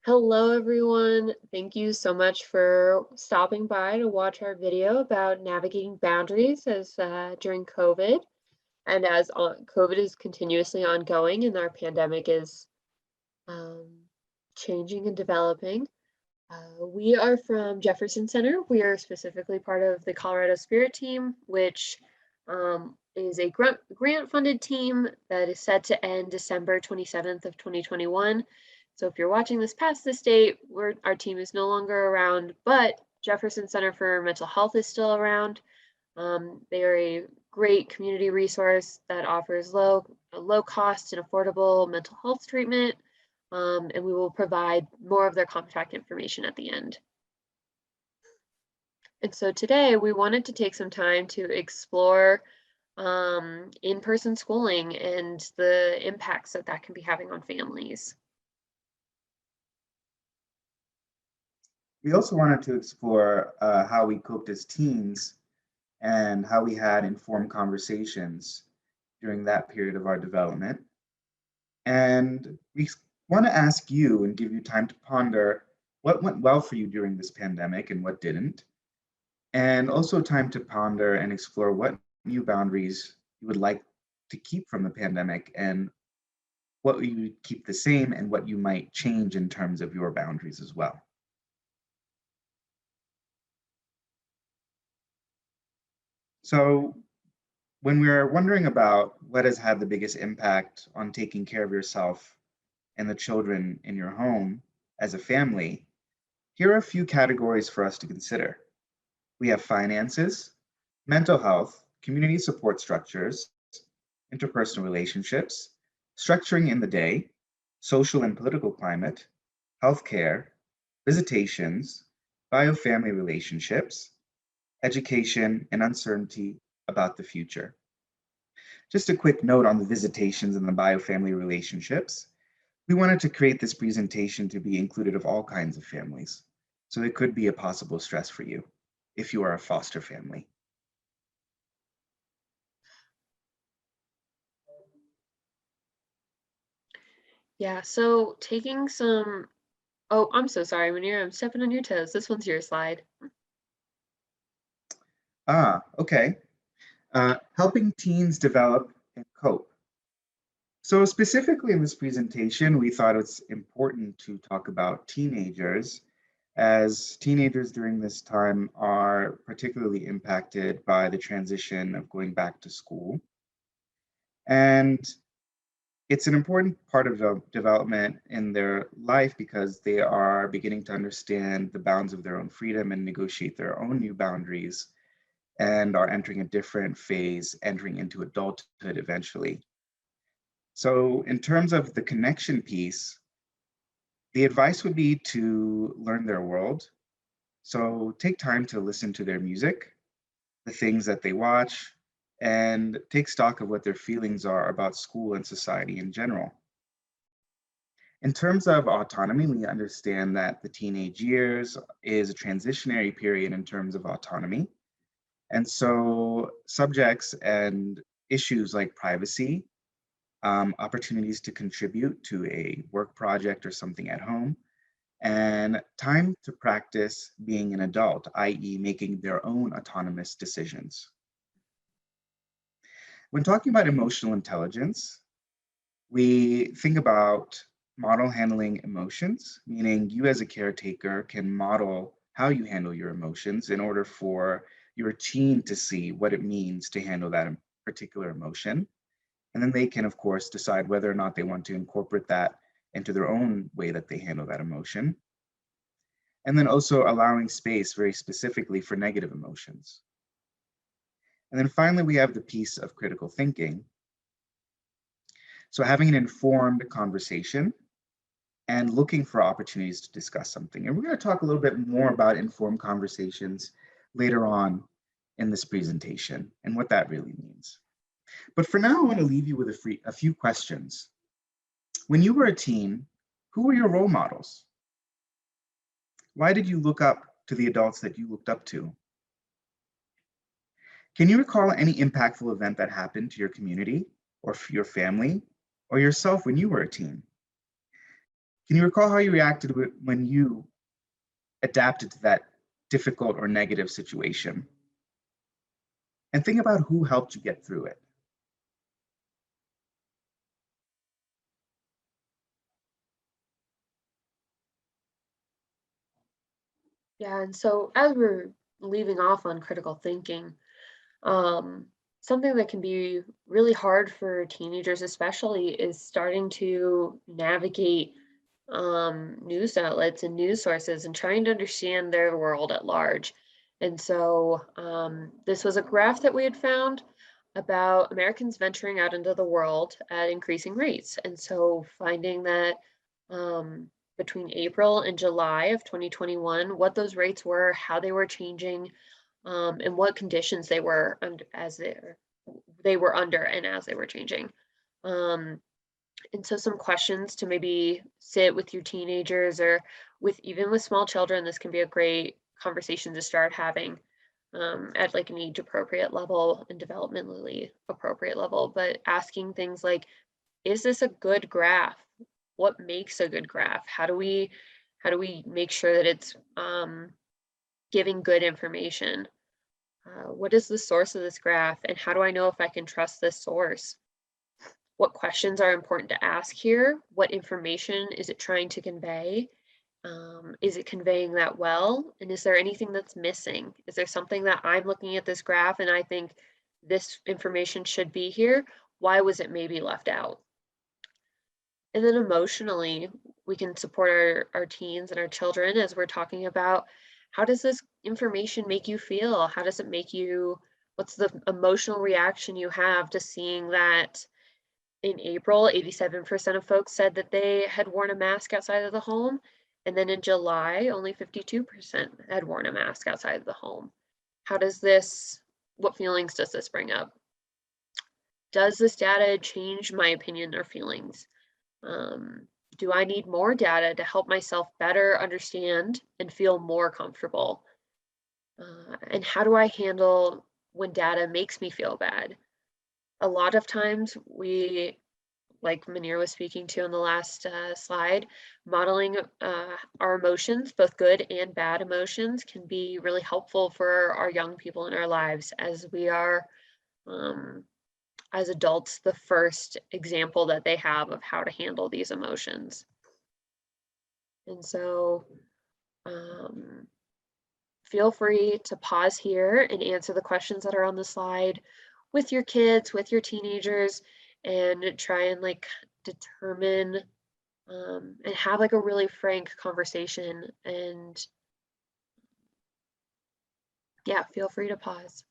Hello, everyone. Thank you so much for stopping by to watch our video about navigating boundaries as during COVID. And as COVID is continuously ongoing and our pandemic is um, changing and developing, we are from Jefferson Center. We are specifically part of the Colorado Spirit Team, which is a grant-funded team that is set to end December 27th of 2021. So if you're watching this past this date, our team is no longer around, but Jefferson Center for Mental Health is still around. They are a great community resource that offers low cost and affordable mental health treatment. And we will provide more of their contact information at the end. And so today we wanted to take some time to explore in-person schooling and the impacts that that can be having on families. We also wanted to explore how we coped as teens and how we had informed conversations during that period of our development. And we want to ask you and give you time to ponder what went well for you during this pandemic and what didn't. And also time to ponder and explore what new boundaries you would like to keep from the pandemic and what you would keep the same and what you might change in terms of your boundaries as well. So when we're wondering about what has had the biggest impact on taking care of yourself and the children in your home as a family, here are a few categories for us to consider. We have finances, mental health, community support structures, interpersonal relationships, structuring in the day, social and political climate, healthcare, visitations, biofamily relationships, education, and uncertainty about the future. Just a quick note on the visitations and the biofamily relationships. We wanted to create this presentation to be included of all kinds of families. So it could be a possible stress for you if you are a foster family. Yeah, so taking some, oh, I'm so sorry, Muneer, I'm stepping on your toes. This one's your slide. Okay. Helping teens develop and cope. So specifically in this presentation, we thought it's important to talk about teenagers, as teenagers during this time are particularly impacted by the transition of going back to school. And it's an important part of the development in their life because they are beginning to understand the bounds of their own freedom and negotiate their own new boundaries and are entering a different phase, entering into adulthood eventually. So in terms of the connection piece, the advice would be to learn their world. So take time to listen to their music, the things that they watch, and take stock of what their feelings are about school and society in general. In terms of autonomy, we understand that the teenage years is a transitionary period in terms of autonomy. And so subjects and issues like privacy, opportunities to contribute to a work project or something at home, and time to practice being an adult, i.e. making their own autonomous decisions. When talking about emotional intelligence, we think about model handling emotions, meaning you as a caretaker can model how you handle your emotions in order for your teen to see what it means to handle that particular emotion. And then they can, of course, decide whether or not they want to incorporate that into their own way that they handle that emotion. And then also allowing space very specifically for negative emotions. And then finally, we have the piece of critical thinking. So having an informed conversation and looking for opportunities to discuss something. And we're going to talk a little bit more about informed conversations later on in this presentation and what that really means. But for now, I want to leave you with a few questions. When you were a teen, who were your role models? Why did you look up to the adults that you looked up to? Can you recall any impactful event that happened to your community or your family or yourself when you were a teen? Can you recall how you reacted when you adapted to that difficult or negative situation? And think about who helped you get through it. Yeah, and so as we're leaving off on critical thinking, um, something that can be really hard for teenagers, especially, is starting to navigate news outlets and news sources and trying to understand their world at large. And so this was a graph that we had found about Americans venturing out into the world at increasing rates. And so finding that um, between April and July of 2021, what those rates were, how they were changing, and what conditions they were under as they were under and as they were changing. Um, and so some questions to maybe sit with your teenagers or with even with small children, this can be a great conversation to start having at like an age appropriate level and developmentally appropriate level, but asking things like, is this a good graph? What makes a good graph? How do we make sure that it's giving good information? What is the source of this graph, and how do I know if I can trust this source? What questions are important to ask here? What information is it trying to convey? Is it conveying that well? And is there anything that's missing? Is there something that I'm looking at this graph and I think this information should be here? Why was it maybe left out? And then emotionally, we can support our teens and our children as we're talking about, how does this information make you feel? How does it make you, what's the emotional reaction you have to seeing that in April, 87% of folks said that they had worn a mask outside of the home. And then in July, only 52% had worn a mask outside of the home. How does this, what feelings does this bring up? Does this data change my opinion or feelings? Do I need more data to help myself better understand and feel more comfortable? And how do I handle when data makes me feel bad? A lot of times we, like Muneer was speaking to on the last slide, modeling our emotions, both good and bad emotions, can be really helpful for our young people in our lives as we are, as adults, the first example that they have of how to handle these emotions. And so feel free to pause here and answer the questions that are on the slide with your kids, with your teenagers, and try and like determine and have like a really frank conversation. And yeah, feel free to pause.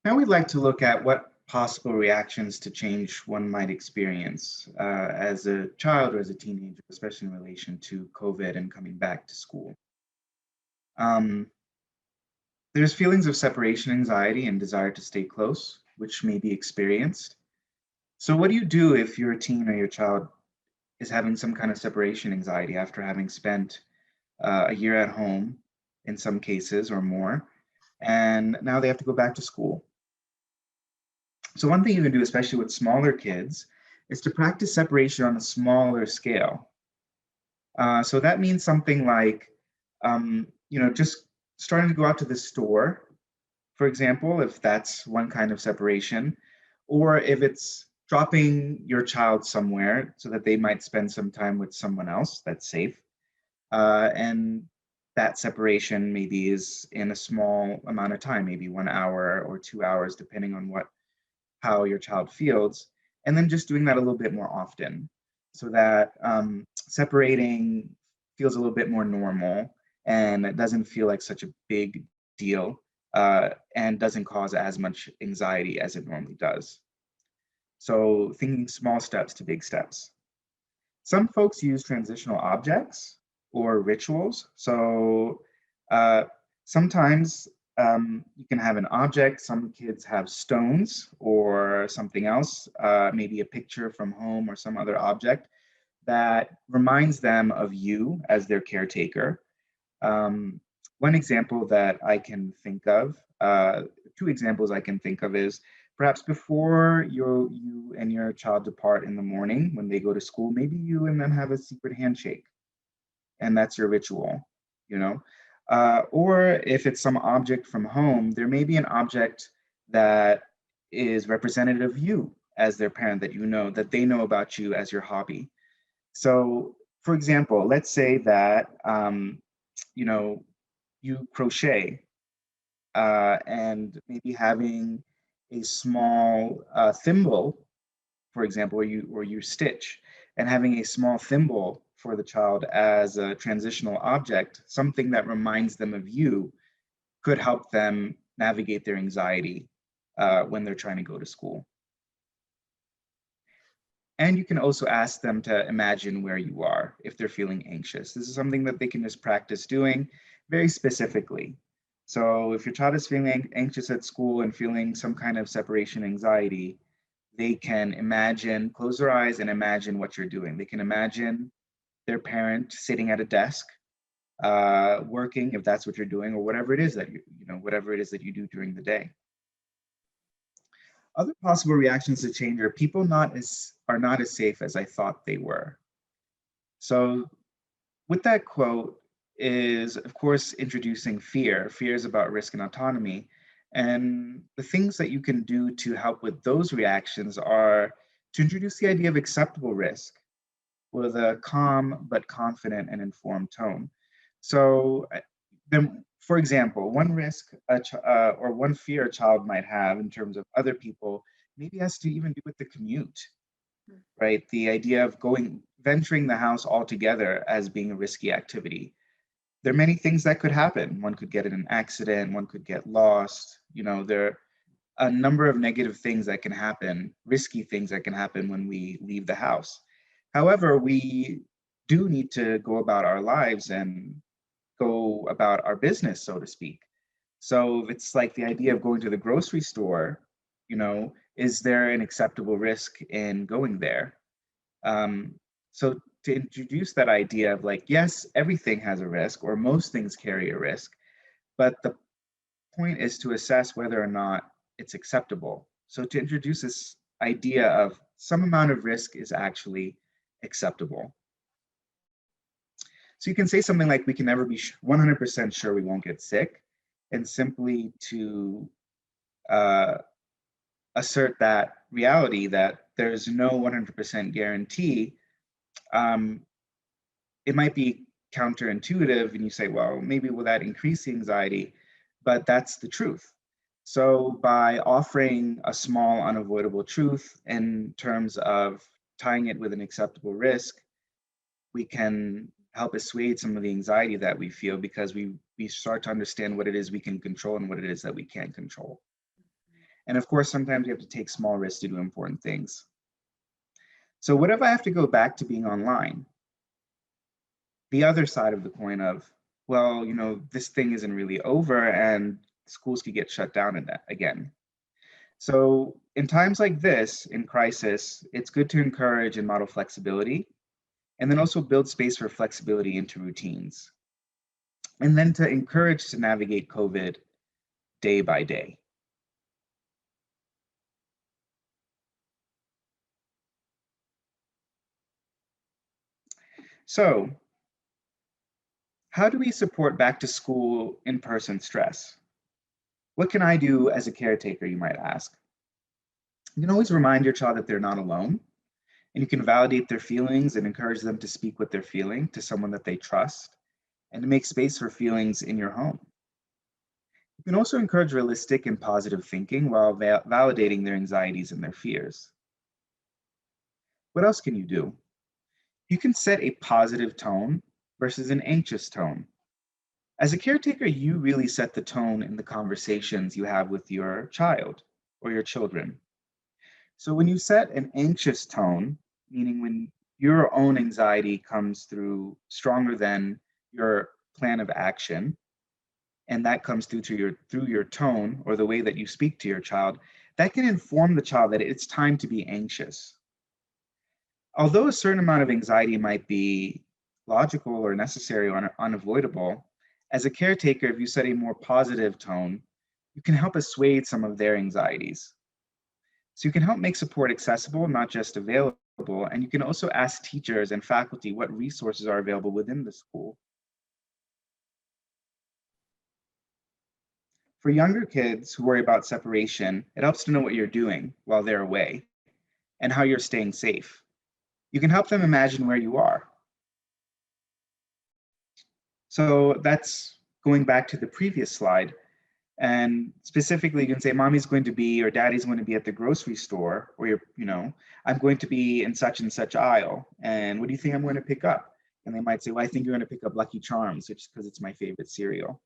Now we'd like to look at what possible reactions to change one might experience as a child or as a teenager, especially in relation to COVID and coming back to school. There's feelings of separation anxiety and desire to stay close, which may be experienced. So what do you do if your teen or your child is having some kind of separation anxiety after having spent a year at home in some cases or more, and now they have to go back to school? So one thing you can do, especially with smaller kids, is to practice separation on a smaller scale. So that means something like, just starting to go out to the store, for example, if that's one kind of separation, or if it's dropping your child somewhere so that they might spend some time with someone else that's safe. And that separation maybe is in a small amount of time, maybe 1 hour or 2 hours, depending on how your child feels. And then just doing that a little bit more often so that separating feels a little bit more normal and it doesn't feel like such a big deal and doesn't cause as much anxiety as it normally does. So thinking small steps to big steps. Some folks use transitional objects or rituals. So sometimes you can have an object. Some kids have stones or something else, maybe a picture from home or some other object that reminds them of you as their caretaker. One example that I can think of, two examples I can think of is perhaps before you and your child depart in the morning when they go to school, maybe you and them have a secret handshake, and that's your ritual, you know? Or if it's some object from home, there may be an object that is representative of you as their parent that you know, that they know about you as your hobby. So, for example, let's say that you know, you crochet and maybe having a small thimble, for example, or you stitch, and having a small thimble for the child as a transitional object, something that reminds them of you, could help them navigate their anxiety when they're trying to go to school. And you can also ask them to imagine where you are if they're feeling anxious. This is something that they can just practice doing very specifically. So if your child is feeling anxious at school and feeling some kind of separation anxiety, they can imagine, close their eyes and imagine what you're doing. They can imagine their parent sitting at a desk, working, if that's what you're doing, or whatever it is that whatever it is that you do during the day. Other possible reactions to change are people are not as safe as I thought they were. So with that quote is, of course, introducing fear. Fear is about risk and autonomy. And the things that you can do to help with those reactions are to introduce the idea of acceptable risk with a calm but confident and informed tone. So then, for example, one risk or one fear a child might have in terms of other people maybe has to even do with the commute, right? The idea of venturing the house altogether as being a risky activity. There are many things that could happen. One could get in an accident, one could get lost. There are a number of negative things that can happen, risky things that can happen when we leave the house. However, we do need to go about our lives and go about our business, so to speak. So it's like the idea of going to the grocery store, is there an acceptable risk in going there? So to introduce that idea of like, yes, everything has a risk or most things carry a risk, but the point is to assess whether or not it's acceptable. So to introduce this idea of some amount of risk is actually acceptable. So you can say something like, we can never be 100% sure we won't get sick, and simply to assert that reality that there's no 100% guarantee. It might be counterintuitive, and you say, well, maybe will that increase the anxiety? But that's the truth. So by offering a small unavoidable truth in terms of tying it with an acceptable risk, we can help assuage some of the anxiety that we feel, because we start to understand what it is we can control and what it is that we can't control. And of course, sometimes we have to take small risks to do important things. So what if I have to go back to being online? The other side of the coin of, well, this thing isn't really over and schools could get shut down again. So in times like this, in crisis, it's good to encourage and model flexibility, and then also build space for flexibility into routines. And then to encourage to navigate COVID day by day. So how do we support back to school in-person stress? What can I do as a caretaker, you might ask? You can always remind your child that they're not alone, and you can validate their feelings and encourage them to speak what they're feeling to someone that they trust, and to make space for feelings in your home. You can also encourage realistic and positive thinking while validating their anxieties and their fears. What else can you do? You can set a positive tone versus an anxious tone. As a caretaker, you really set the tone in the conversations you have with your child or your children. So when you set an anxious tone, meaning when your own anxiety comes through stronger than your plan of action, and that comes through your tone or the way that you speak to your child, that can inform the child that it's time to be anxious. Although a certain amount of anxiety might be logical or necessary or unavoidable, As a caretaker, if you set a more positive tone, you can help assuage some of their anxieties. So you can help make support accessible, not just available, and you can also ask teachers and faculty what resources are available within the school. For younger kids who worry about separation, it helps to know what you're doing while they're away and how you're staying safe. You can help them imagine where you are. So that's going back to the previous slide. And specifically, you can say, mommy's going to be, or daddy's going to be at the grocery store, or I'm going to be in such and such aisle. And what do you think I'm going to pick up? And they might say, well, I think you're going to pick up Lucky Charms, just because it's my favorite cereal.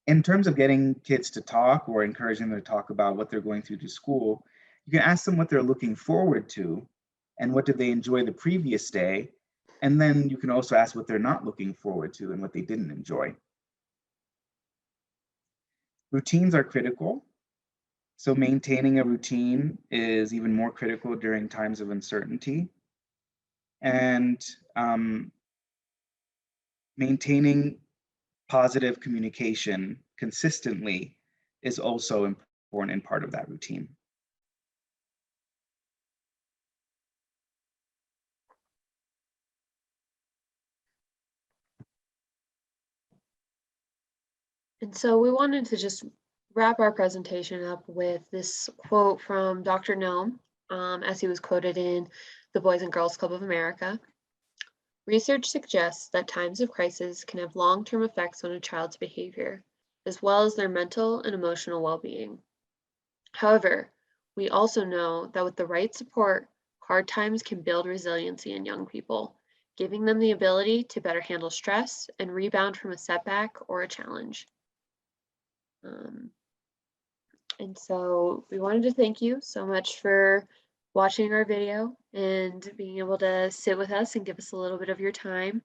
In terms of getting kids to talk or encouraging them to talk about what they're going through to school, you can ask them what they're looking forward to and what did they enjoy the previous day. And then you can also ask what they're not looking forward to and what they didn't enjoy. Routines are critical. So maintaining a routine is even more critical during times of uncertainty. And maintaining positive communication consistently is also important and part of that routine. And so we wanted to just wrap our presentation up with this quote from Dr. Noem, as he was quoted in the Boys and Girls Club of America. Research suggests that times of crisis can have long-term effects on a child's behavior, as well as their mental and emotional well-being. However, we also know that with the right support, hard times can build resiliency in young people, giving them the ability to better handle stress and rebound from a setback or a challenge. And so we wanted to thank you so much for watching our video and being able to sit with us and give us a little bit of your time.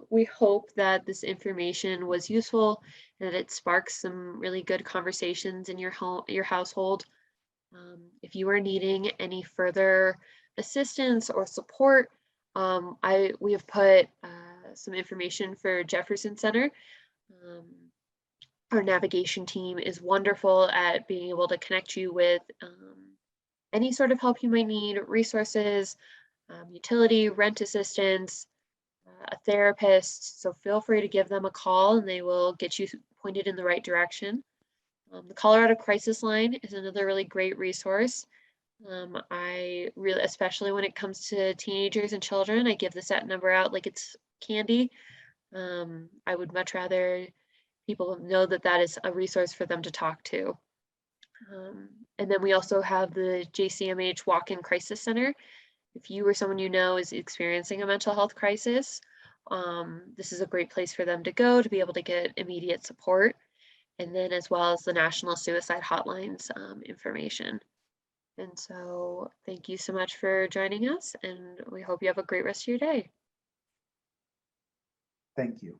We hope that this information was useful and that it sparks some really good conversations in your home, your household. If you are needing any further assistance or support, we have put some information for Jefferson Center. Our navigation team is wonderful at being able to connect you with any sort of help you might need, resources, utility, rent assistance, a therapist. So feel free to give them a call and they will get you pointed in the right direction. The Colorado Crisis Line is another really great resource. Especially when it comes to teenagers and children, I give the set number out like it's candy. I would much rather people know that that is a resource for them to talk to. And then we also have the JCMH Walk-in Crisis Center. If you or someone you know is experiencing a mental health crisis, this is a great place for them to go to be able to get immediate support. And then as well as the National Suicide Hotlines information. And so thank you so much for joining us, and we hope you have a great rest of your day. Thank you.